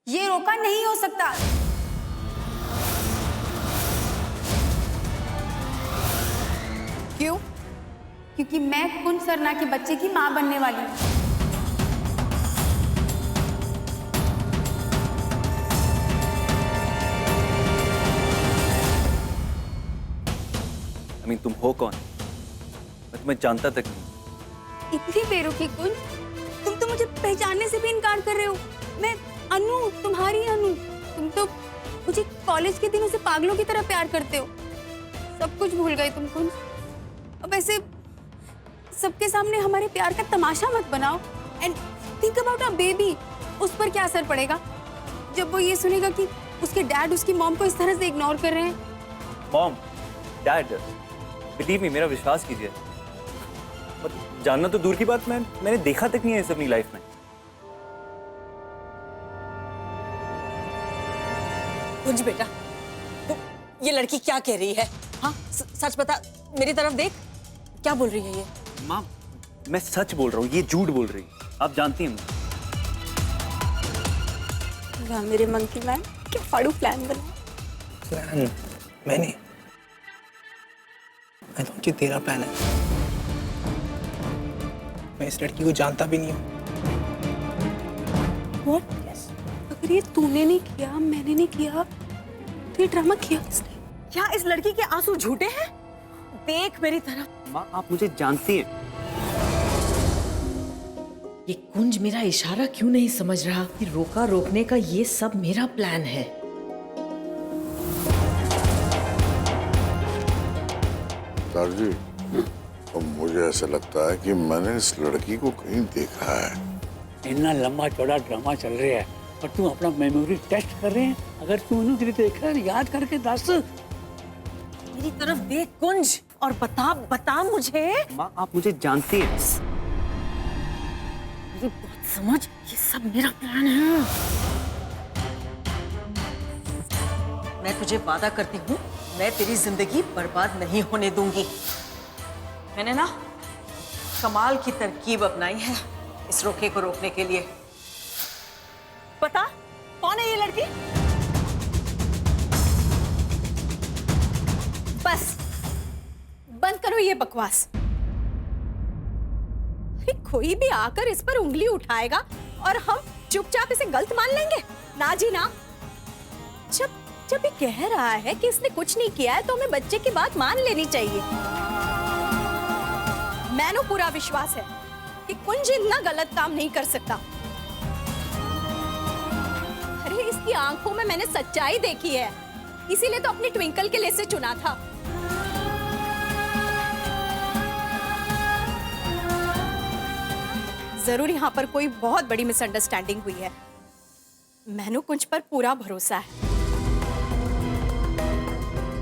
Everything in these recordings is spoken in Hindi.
ये रोका नहीं हो सकता। क्यों? क्योंकि मैं कुंज सरना के बच्चे की मां बनने वाली हूँ। तुम हो कौन? मैं तुम्हें जानता तक नहीं। इतनी बेरुखी कुंज, तुम तो मुझे पहचानने से भी इनकार कर रहे हो। मैं अनु, तुम्हारी अनु। तुम तो मुझे कॉलेज के दिनों से पागलों की तरह प्यार करते हो। सब कुछ भूल गए तुम कुंज। अब ऐसे सबके सामने हमारे प्यार का तमाशा मत बनाओ। And think about a baby. उस पर क्या असर पड़ेगा जब वो ये सुनेगा कि उसके डैड उसकी मॉम को इस तरह से इग्नोर कर रहे हैं? मॉम, डैड, बिलीव मी, मेरा विश्वास कीजिए। जानना तो दूर की बात, मैंने देखा तक नहीं है इस अपनी लाइफ में। कुंज बेटा, तो ये लड़की क्या कह रही है? हाँ, सच बता, मेरी तरफ देख। क्या बोल रही है ये? माँ, मैं सच बोल रहा हूँ, ये झूठ बोल रही है। आप जानती हैं। वाह मेरे मंकी मैन, क्या फाड़ू प्लान बना। प्लान मैंने समझी, तेरा प्लान है। मैं इस लड़की को जानता भी नहीं हूँ। What? अगर ये तूने नहीं किया, मैंने नहीं किया, तो ये ड्रामा किया किसने? क्या इस लड़की के आंसू झूठे हैं? देख मेरी तरफ। माँ, आप मुझे जानती हैं। ये कुंज मेरा इशारा क्यों नहीं समझ रहा कि रोका रोकने का ये सब मेरा प्लान है? जी, तो मुझे ऐसा लगता है कि मैंने इस लड़की को कहीं देखा है। इतना लंबा चौड़ा ड्रामा चल रहा है और तुम अपना मेमोरी टेस्ट कर रहे हैं। अगर तुम इन्हें देखा है, याद करके दस। मेरी तरफ देख कुंज और बता मुझे। माँ, आप मुझे जानती हैं। मेरी बात समझ, ये सब मेरा प्लान है। मैं तुझे वादा करती हूँ, मैं तेरी जिंदगी बर्बाद नहीं होने दूंगी। मैंने ना कमाल की तरकीब अपनाई है इस रोके को रोकने के लिए। पता कौन है ये लड़की? बस बंद करो ये बकवास। अरे कोई भी आकर इस पर उंगली उठाएगा और हम चुपचाप इसे गलत मान लेंगे? ना जी ना। जब ये कह रहा है कि इसने कुछ नहीं किया है, तो हमें बच्चे की बात मान लेनी चाहिए। मैंने पूरा विश्वास है कि कुंज इतना गलत काम नहीं कर सकता। अरे इसकी आंखों में मैंने सच्चाई देखी है, इसीलिए तो अपनी ट्विंकल के लिए से चुना था। जरूर यहाँ पर कोई बहुत बड़ी मिसअंडरस्टैंडिंग हुई है। मैंने कुंज पर पूरा भरोसा है।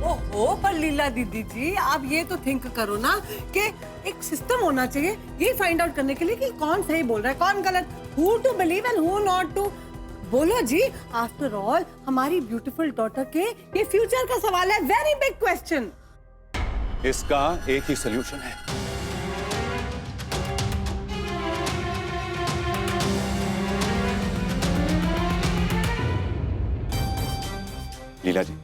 ओहो, पर लीला दीदी जी, आप ये तो थिंक करो ना कि एक सिस्टम होना चाहिए ये फाइंड आउट करने के लिए कि कौन सही बोल रहा है, कौन गलत, who to believe and who not to. बोलो जी, आफ्टर ऑल हमारी ब्यूटीफुल डॉटर के ये फ्यूचर का सवाल है, वेरी बिग क्वेश्चन। इसका एक ही सलूशन है। लीला जी,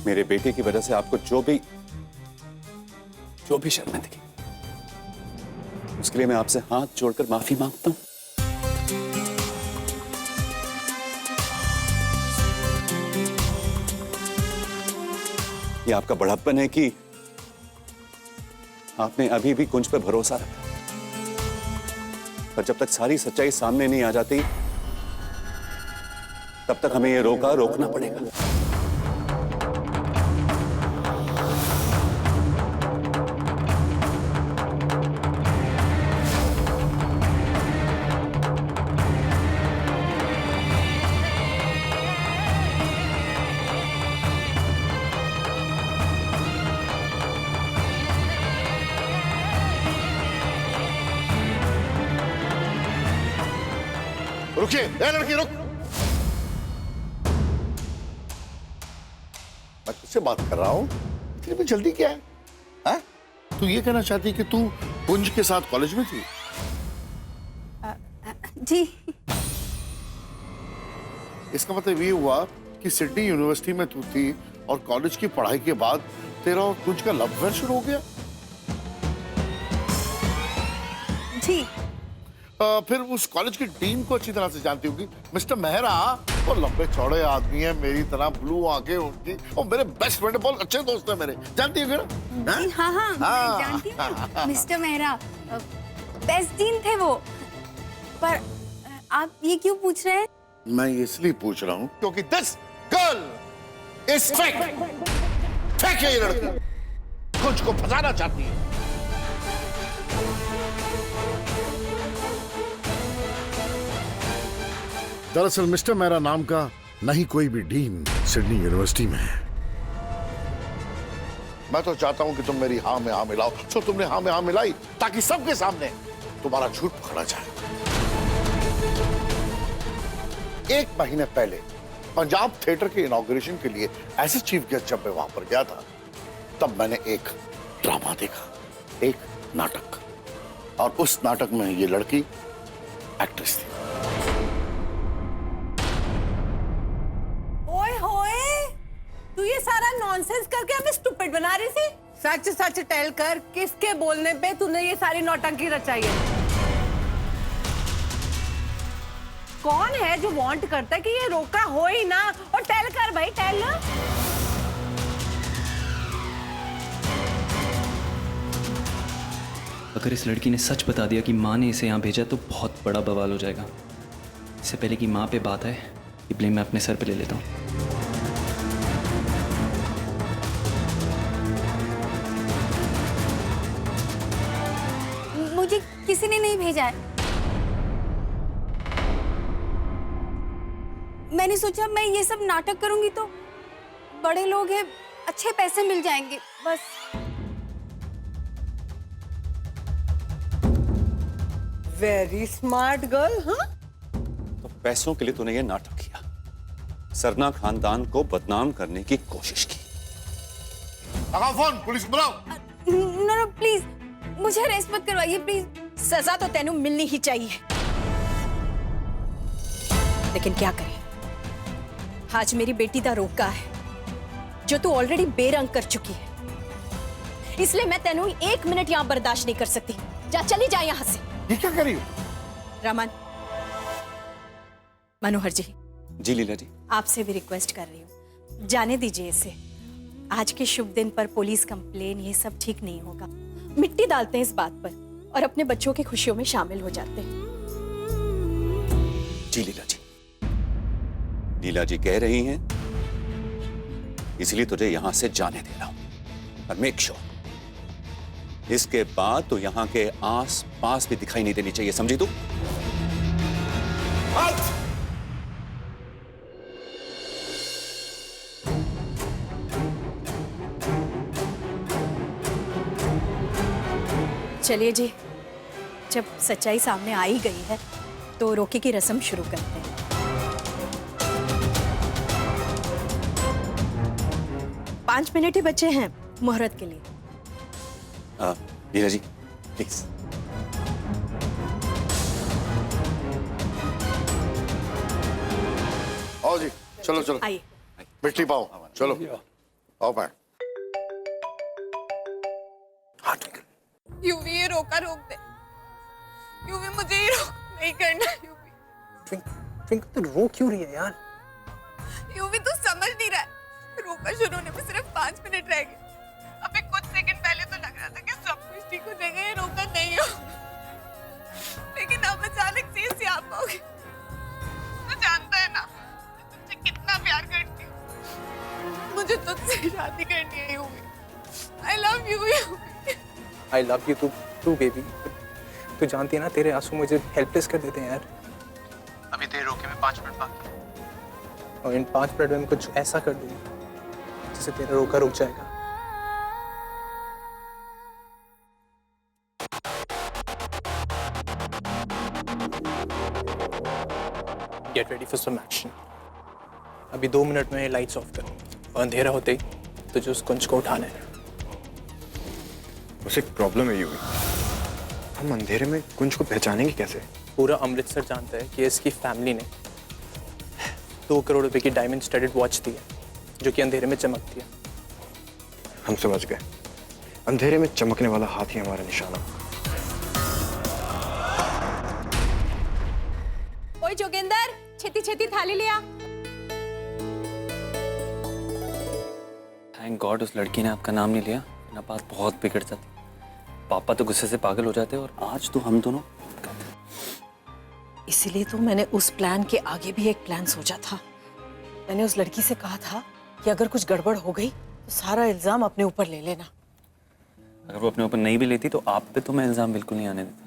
मेरे बेटे की वजह से आपको जो भी शर्मिंदगी, उसके लिए मैं आपसे हाथ जोड़कर माफी मांगता हूं। ये आपका बड़प्पन है कि आपने अभी भी कुंज पर भरोसा रखा, पर जब तक सारी सच्चाई सामने नहीं आ जाती, तब तक हमें ये रोकना पड़ेगा। रुकिए, ए लड़की रुक। मैं तुझसे बात कर रहा हूँ, इतनी भी जल्दी क्या है? हाँ? तू ये कहना चाहती कि तू कुंज के साथ कॉलेज में थी? जी। इसका मतलब ये हुआ कि सिडनी यूनिवर्सिटी में तू थी और कॉलेज की पढ़ाई के बाद तेरा और कुछ का लव अफेयर शुरू हो गया। जी फिर उस कॉलेज की डीन को अच्छी तरह से जानती होगी, मिस्टर मेहरा। वो लंबे चौड़े आदमी है, मेरी तरह ब्लू आंखें उनकी, और मेरे बेस्ट फ्रेंड, बहुत अच्छे दोस्त है मेरे, जानती है ना? जी, हाँ हाँ मैं जानती हूँ मिस्टर मेहरा, बेस्ट डीन थे वो। पर आप ये क्यों पूछ रहे हैं? मैं इसलिए पूछ रहा हूँ क्योंकि this girl is fake. Fake है ये लड़की, कुछ को फंसाना चाहती है। दरअसल मिस्टर मेरा नाम का नहीं कोई भी डीन सिडनी यूनिवर्सिटी में है। मैं तो चाहता हूं कि तुम मेरी हाँ में हाँ मिलाओ। सो तुमने हाँ में हाँ मिलाई ताकि सबके सामने तुम्हारा झूठ पकड़ा जाए। 1 महीने पहले पंजाब थिएटर के इनॉग्रेशन के लिए एज चीफ गेस्ट जब मैं वहां पर गया था, तब मैंने एक ड्रामा देखा, एक नाटक, और उस नाटक में ये लड़की एक्ट्रेस थी। ओए होए, तू ये सारा नॉनसेंस करके हमें स्टूपिड बना रही थी। सच सच टेल कर, किसके बोलने पे तूने ये सारी नौटंकी रचाई है? कौन है जो वांट करता है कि ये रोका हो ही ना? और टेल कर भाई, टेल। अगर इस लड़की ने सच बता दिया कि माँ ने इसे यहाँ भेजा तो बहुत बड़ा बवाल हो जाएगा। इससे पहले कि माँ पे बात आए, ये ब्लेम मैं अपने सर पे ले लेता हूँ। मुझे किसी ने नहीं भेजा है। मैंने सोचा मैं ये सब नाटक करूंगी तो बड़े लोग हैं, अच्छे पैसे मिल जाएंगे, बस। Very smart girl. हाँ, तो पैसों के लिए तूने ये नाटक किया, सरना खानदान को बदनाम करने की कोशिश की। लगाओ फोन, पुलिस बुलाओ। नो नो प्लीज, मुझे अरेस्ट मत करवाइए प्लीज। सजा तो तेनू मिलनी ही चाहिए, लेकिन क्या करें, आज मेरी बेटी दा रोका है जो तू ऑलरेडी बेरंग कर चुकी है। इसलिए मैं तेनू 1 मिनट यहां बर्दाश्त नहीं कर सकती। जा, चली जा यहां से। ये क्या कर रही हो? रमन, मनोहर जी, जी लीला जी, आपसे भी रिक्वेस्ट कर रही हूँ, जाने दीजिए इसे। आज के शुभ दिन पर पुलिस कंप्लेन, ये सब ठीक नहीं होगा। मिट्टी डालते हैं इस बात पर और अपने बच्चों की खुशियों में शामिल हो जाते हैं। जी लीला जी, लीला जी कह रही हैं, इसलिए तुझे यहां से जाने दे रहा हूं। और मेक श्योर इसके बाद तो यहां के आस पास भी दिखाई नहीं देनी चाहिए, समझी तू? चलिए जी, जब सच्चाई सामने आ ही गई है तो रोके की रस्म शुरू करते हैं। 5 मिनट ही बचे हैं मुहूर्त के लिए। लीला जी प्लीज। आओ जी, चलो चलो, आइए। मिट्टी पाओ, चलो आओ बैठ। हाथ निकल। यूवी ये रोका रोक दे। यूवी मुझे ये रोक नहीं करना। यूवी ट्विंकल तू रो क्यों रही है यार? यूवी तू समझ नहीं रहा है, रोका शुरू होने में सिर्फ 5 मिनट रह गए। अबे कुछ सेकंड पहले तो लग रहा था कि सब कुछ ठीक हो जाएगा, ये रोका नहीं हो, लेकिन अब अचानक से इसे आप पाओगे। तू जानता है ना मैं तुझसे कितना प्यार करती हूँ। मुझे तुझसे शादी करनी है UV. I love you, UV. I love you too baby. तू जानती है ना, तेरे आंसू मुझे हेल्पलेस कर देते हैं यार। अभी तेरे रोके में 5 मिनट बाकी, और इन 5 मिनट में मैं कुछ ऐसा कर दूंगा जिससे तेरा रोका रुक जाएगा। Get ready for some action। अभी 2 मिनट में लाइट्स ऑफ कर, और अंधेरा होते ही तुझे उस कुंज को उठाना है। बस एक प्रॉब्लम है यूवी, हम अंधेरे में कुंज को पहचानेंगे कैसे? पूरा अमृतसर जानता है कि इसकी फैमिली ने 2 करोड़ रुपए की डायमंड स्टडेड वॉच दी है, जो कि अंधेरे में चमकती है। हम समझ गए, अंधेरे में चमकने वाला हाथ ही हमारा निशाना। ओए जोगिंदर, छेती छेती थाली लिया। थैंक गॉड उस लड़की ने आपका नाम नहीं लिया, ना बात बहुत बिगड़ जाती। पापा तो गुस्से से पागल हो जाते और आज तो हम दोनों। इसीलिए तो मैंने उस प्लान के आगे भी एक प्लान सोचा था। मैंने उस लड़की से कहा था कि अगर कुछ गड़बड़ हो गई तो सारा इल्जाम अपने ऊपर ले लेना। अगर वो अपने ऊपर नहीं भी लेती तो आप पे तो मैं इल्जाम बिल्कुल नहीं आने देता।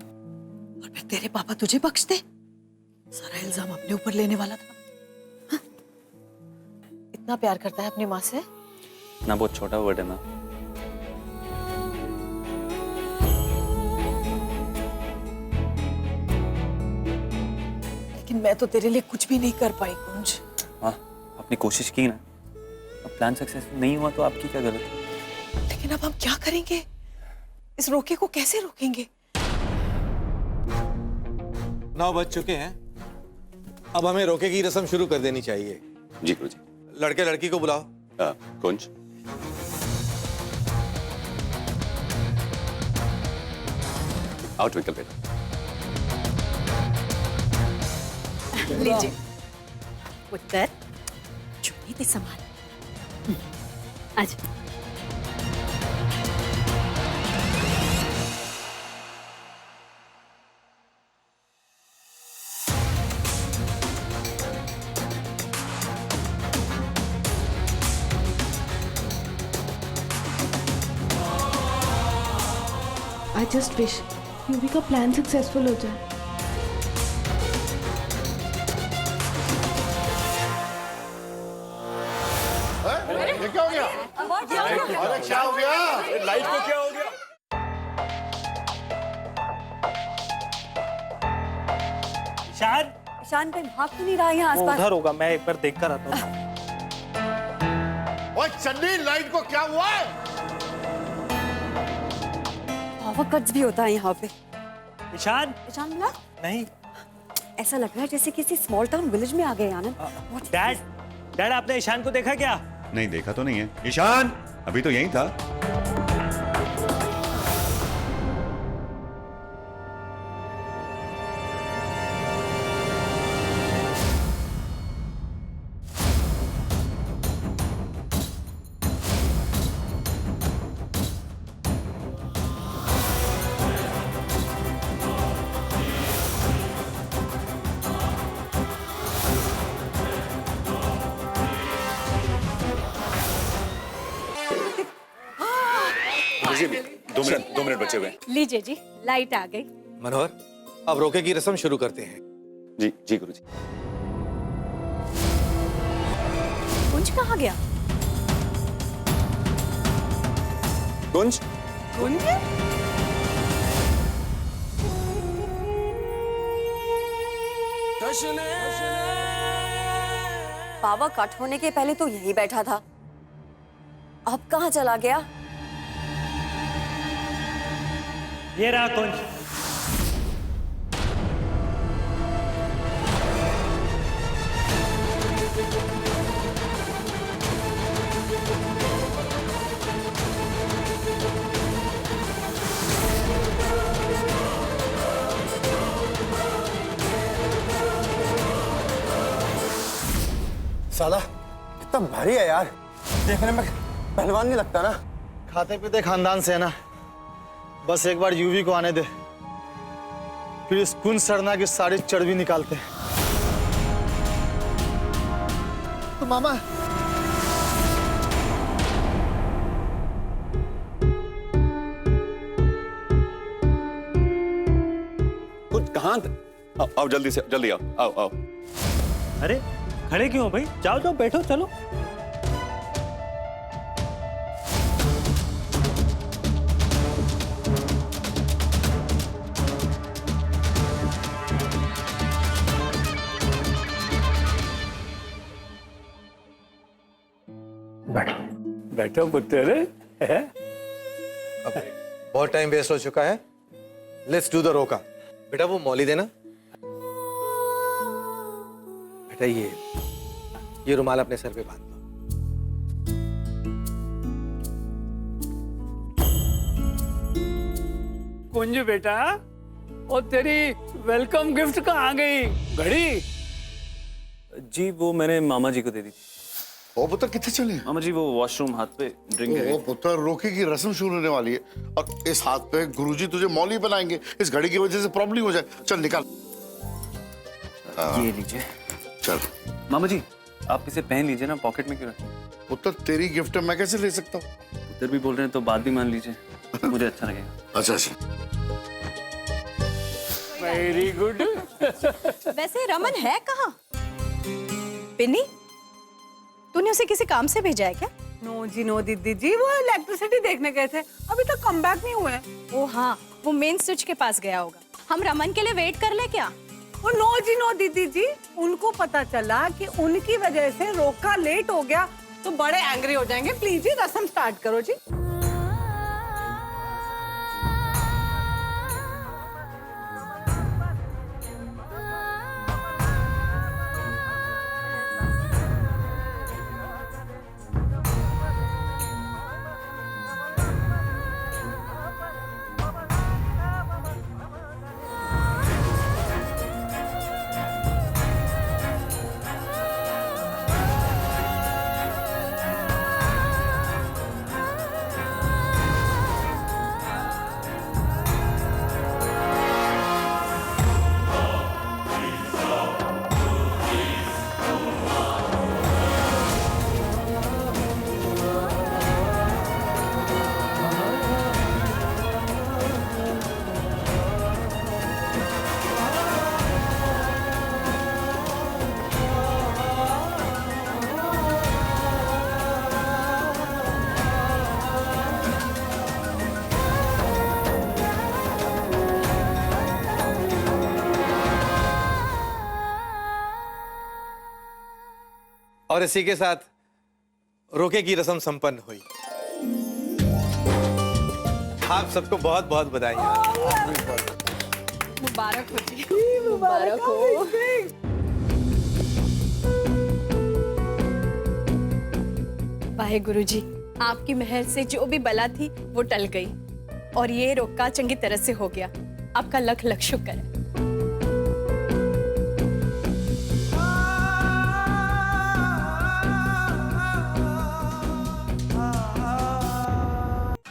और फिर तेरे पापा तुझे बख्श दे। सारा इल्जाम अपने ऊपर लेने वाला था। हाँ? इतना प्यार करता है अपनी माँ से। ना बहुत छोटा वर्ड है ना। लेकिन मैं तो तेरे लिए कुछ भी नहीं कर पाई कुंज। हाँ, आपने कोशिश की ना। अब प्लान सक्सेसफुल नहीं हुआ तो आपकी क्या गलती है? लेकिन अब हम क्या करेंगे? इस रोके को कैसे रोकेंगे? 9 बज चुके हैं, अब हमें रोके की रस्म शुरू कर देनी चाहिए। जी गुरुजी। लड़के लड़की को बुलाओ। कुंज, आओ ट्विंकल बेटा। लीजिए पुत्र, चुन्नी दे सामान। आज आई जस्ट विश यूवी का प्लान सक्सेसफुल हो जाए। ये क्या हो गया? अरे क्या हो गया? लाइट को क्या हो गया? ईशान, ईशान कहीं भाग तो नहीं रहा यहाँ आसपास? उधर होगा, मैं एक बार देख कर आता हूँ। ओए चन्नी, लाइट को क्या हुआ है? पावर कट्स भी होता है यहाँ पे। ईशान, ईशान मिला? नहीं। ऐसा लग रहा है जैसे किसी स्मॉल टाउन विलेज में आ गए आनंद। डैड आपने ईशान को देखा क्या? नहीं देखा तो नहीं है। ईशान अभी तो यहीं था। दो मिनट बचे हुए हैं। लीजिए जी, लाइट आ गई। मनोहर, अब रोके की रस्म शुरू करते हैं। जी जी गुरुजी। कुंज कहाँ गया? कुंज? कुंज? पावर कट होने के पहले तो यहीं बैठा था, अब कहाँ चला गया? ये रहा कुंज। साला कितना भारी है यार, देखने में पहलवान नहीं लगता ना। खाते पीते खानदान से है ना, बस एक बार यूवी को आने दे, फिर इस कुंज सरना की सारी चर्बी निकालते हैं। तो मामा कुछ कहाँ? आओ जल्दी से, जल्दी आओ, आओ आओ। अरे खड़े क्यों हो भाई? जाओ जाओ, बैठो, चलो। बैठो पुत्र। बहुत टाइम वेस्ट हो चुका है, लेट्स डू द रोका। बेटा वो मौली देना। बेटा ये ये रुमाल अपने सर पे बांध दो। कुंज बेटा, और तेरी वेलकम गिफ्ट कहाँ गई? घड़ी? जी वो मैंने मामा जी को दे दी थी। ओ पुत्र कितने चले? मामा जी वो वॉशरूम हाथ पे ड्रिंक ओ पुत्र, रोके की रस्म शुरू होने वाली है और इस हाथ पे गुरुजी तुझे मौली बनाएंगे। इस घड़ी की वजह से प्रॉब्लम हो जाए। चल निकाल। ये लीजिए। चल मामा जी आप इसे पहन लीजिए ना, पॉकेट में क्यों रखें? पुत्र तेरी गिफ्ट मैं कैसे ले सकता हूँ? पुत्र भी बोल रहे हैं तो बात भी मान लीजिए, मुझे अच्छा लगेगा। अच्छा अच्छा। Very good. वैसे रमन है कहाँ? पिन्नी, तूने उसे किसी काम से भेजा है क्या? नो जी नो दीदी जी, वो इलेक्ट्रिसिटी देखने गए थे, अभी तक कम बैक नहीं हुए। ओ हाँ, वो मेन स्विच के पास गया होगा। हम रमन के लिए वेट कर ले क्या? वो नो जी नो दीदी जी, उनको पता चला कि उनकी वजह से रोका लेट हो गया तो बड़े एंग्री हो जाएंगे। प्लीज जी रस्म स्टार्ट करो जी। और इसी के साथ रोके की रस्म संपन्न हुई। आप सबको बहुत बहुत बधाई। मुबारक हो जी। मुबारक हो। वाहे गुरुजी, आपकी मेहर से जो भी बला थी वो टल गई और ये रोका चंगी तरह से हो गया। आपका लख लख शुक्र है।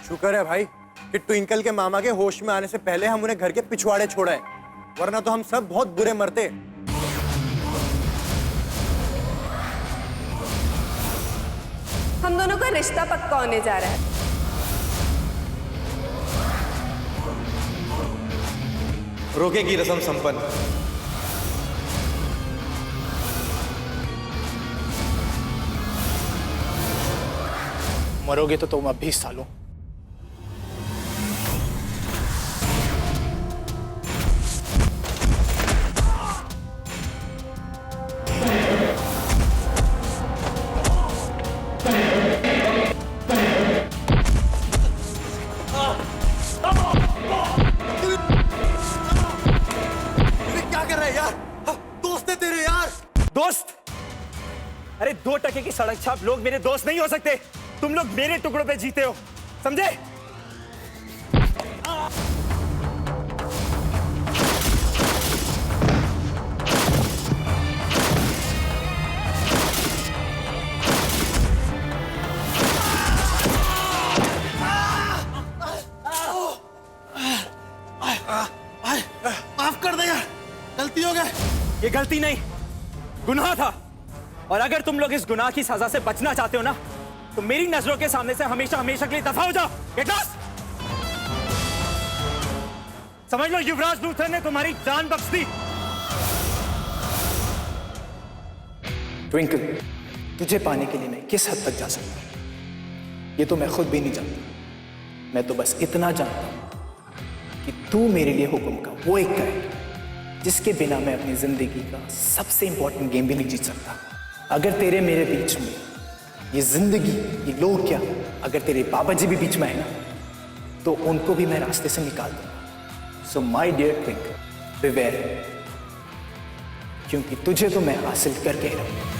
शुक्र है भाई कि ट्विंकल के मामा के होश में आने से पहले हम उन्हें घर के पिछवाड़े छोड़े, वरना तो हम सब बहुत बुरे मरते। हम दोनों का रिश्ता पक्का होने जा रहा है। रोके की रस्म संपन्न। मरोगे तो तुम अब 20 सालों। क्या कर रहे हैं यार? दोस्त है तेरे यार। दोस्त? अरे 2 टके की सड़क छाप लोग मेरे दोस्त नहीं हो सकते। तुम लोग मेरे टुकड़ों पे जीते हो, समझे? माफ कर दे यार, गलती हो गई। ये गलती नहीं, गुनाह था। और अगर तुम लोग इस गुनाह की सजा से बचना चाहते हो ना, तो मेरी नजरों के सामने से हमेशा हमेशा के लिए दफा हो जाओ। Get lost. समझ लो युवराज लूथर ने तुम्हारी जान बख्श दी। ट्विंकल, तुझे पाने के लिए मैं किस हद तक जा सकता हूं ये तो मैं खुद भी नहीं जानता। मैं तो बस इतना जानता हूं कि तू मेरे लिए हुक्म का वो एक गाइड जिसके बिना मैं अपनी जिंदगी का सबसे इंपॉर्टेंट गेम भी नहीं जीत सकता। अगर तेरे मेरे बीच में ये जिंदगी, ये लोग क्या, अगर तेरे बाबा जी भी बीच में आए ना, तो उनको भी मैं रास्ते से निकाल दूंगा। सो माई डियर ट्विंकल, बिवेयर, क्योंकि तुझे तो मैं हासिल करके ही रहूंगा।